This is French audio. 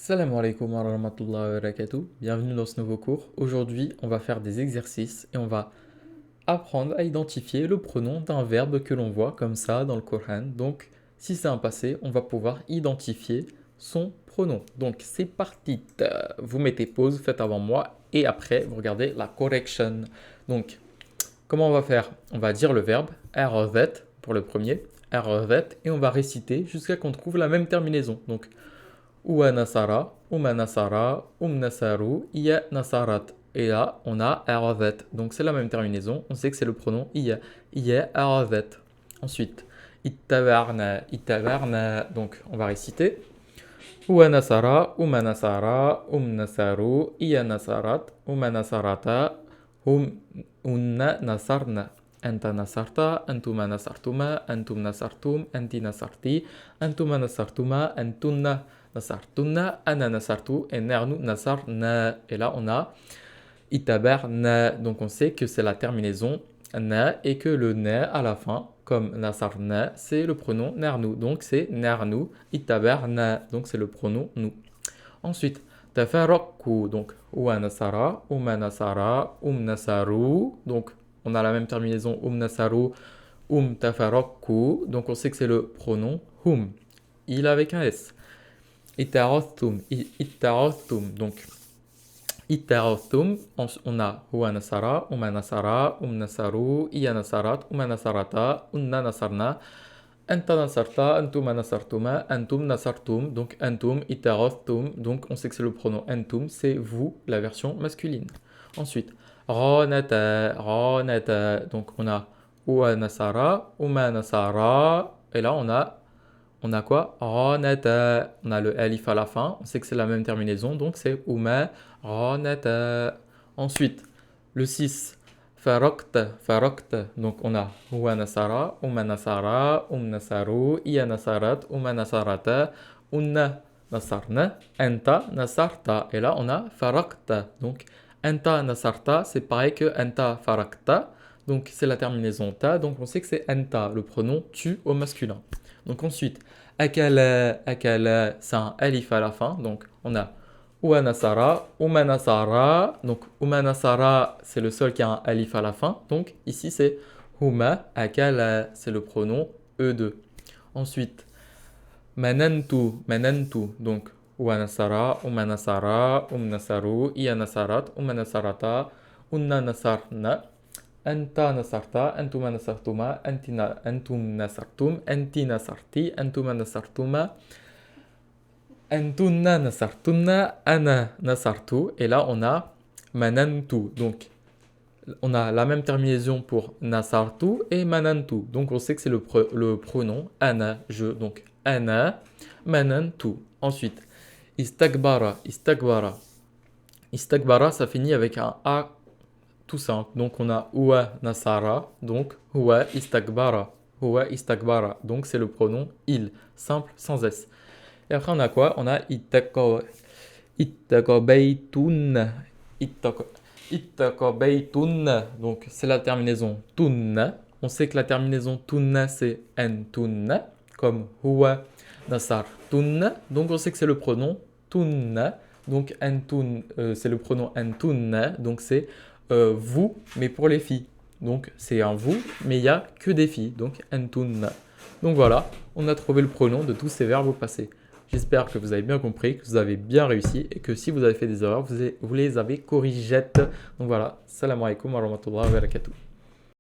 Salam alaikum wa rahmatullahi wa barakatuh. Bienvenue dans ce nouveau cours. Aujourd'hui, on va faire des exercices et on va apprendre à identifier le pronom d'un verbe que l'on voit comme ça dans le Coran. Donc, si c'est un passé, on va pouvoir identifier son pronom. Donc, c'est parti. Vous mettez pause, faites avant moi et après, vous regardez la correction. Donc, comment on va faire? On va dire le verbe aravet pour le premier, aravet, et on va réciter jusqu'à qu'on trouve la même terminaison. Donc, Ouwa nasara, Ouma nasara, nasaru, iya nasarat. Et là, on a aravet. Donc c'est la même terminaison. On sait que c'est le pronom iya. Iya aravet. Ensuite, ittabarna, ittabarna. Donc on va réciter. Ouwa nasara, nasaru, iya nasarat, nasarata, unna nasarna. Anta nasarta, antuma nasartuma, antum nasartum, anti nasarti, antuma nasartuma, antunna nasartunna, ana nasartu, et nernu nasarna. Et là, on a itabarna. Donc, on sait que c'est la terminaison na et que le na à la fin, comme nasarna, c'est le pronom nernu. Donc, c'est nernu, itabarna. Donc, c'est le pronom nous. Ensuite, tafarokku. Donc, uwa nasara, nasara, nasaru. Donc, on a la même terminaison nasaru, tafarokku. Donc, on sait que c'est le pronom hum. Il avec un S. Itarostum, itarostum. Donc, itarostum, on a huwa nasara, nasara, nasaru, iya nasarat, nasarata, unna nasarna, anta nasarta, antuma nasartuma, antum nasartum. Donc, antum, itarostum. Donc, on sait que c'est le pronom antum, c'est vous, la version masculine. Ensuite, ranata, ranata. Donc, on a huwa nasara, nasara. Et là, on a quoi? Ranata. On a le alif à la fin. On sait que c'est la même terminaison. Donc, c'est Uma ranata. Ensuite, le 6. Farokta. Farokta. Donc, on a Huwa nasara, nasara, nasaru, iya nasarat, nasarata, unna nasarna, anta nasarta. Et là, on a Farokta. Donc, anta nasarta, c'est pareil que anta farakta. Donc, c'est la terminaison ta. Donc, on sait que c'est anta, le pronom tu au masculin. Donc ensuite, akala, akala, c'est un alif à la fin. Donc on a uanasara, umanasara. Donc umanasara, c'est le seul qui a un alif à la fin. Donc ici c'est huma, akala, c'est le pronom E2. Ensuite, manantu, manantu. Donc uanasara, umanasara, nasaru, ianasarat, nasarata, unna nasarna. Anta nasarta, antuma nasartuma, antum nasartum, anti nasarti, antuma nasartuma, antunna nasartunna, ana nasartu. Et là, on a manantu. Donc, on a la même terminaison pour nasartu et manantu. Donc, on sait que c'est le pronom ana, je. Donc, ana, manantu. Ensuite, istagbara, istagbara. Istagbara, ça finit avec un A tout simple. Donc, on a Huwa Nasara, donc Huwa Istakbara. Huwa Istakbara. Donc, c'est le pronom il, simple, sans S. Et après, on a quoi? On a Ittaqabaytun. Ittaqabaytun. Donc, c'est la terminaison tunna. On sait que la terminaison tunna, c'est entunna, comme Huwa Nasar tunna. Donc, on sait que c'est le pronom tunna. Donc, entun, c'est le pronom entunna. Donc, c'est vous, mais pour les filles. Donc, c'est un vous, mais il n'y a que des filles. Donc, entunna. Donc, voilà, on a trouvé le pronom de tous ces verbes au passé. J'espère que vous avez bien compris, que vous avez bien réussi et que si vous avez fait des erreurs, vous les avez corrigées. Donc, voilà. Salam alaikum wa rahmatullahi wa barakatuh.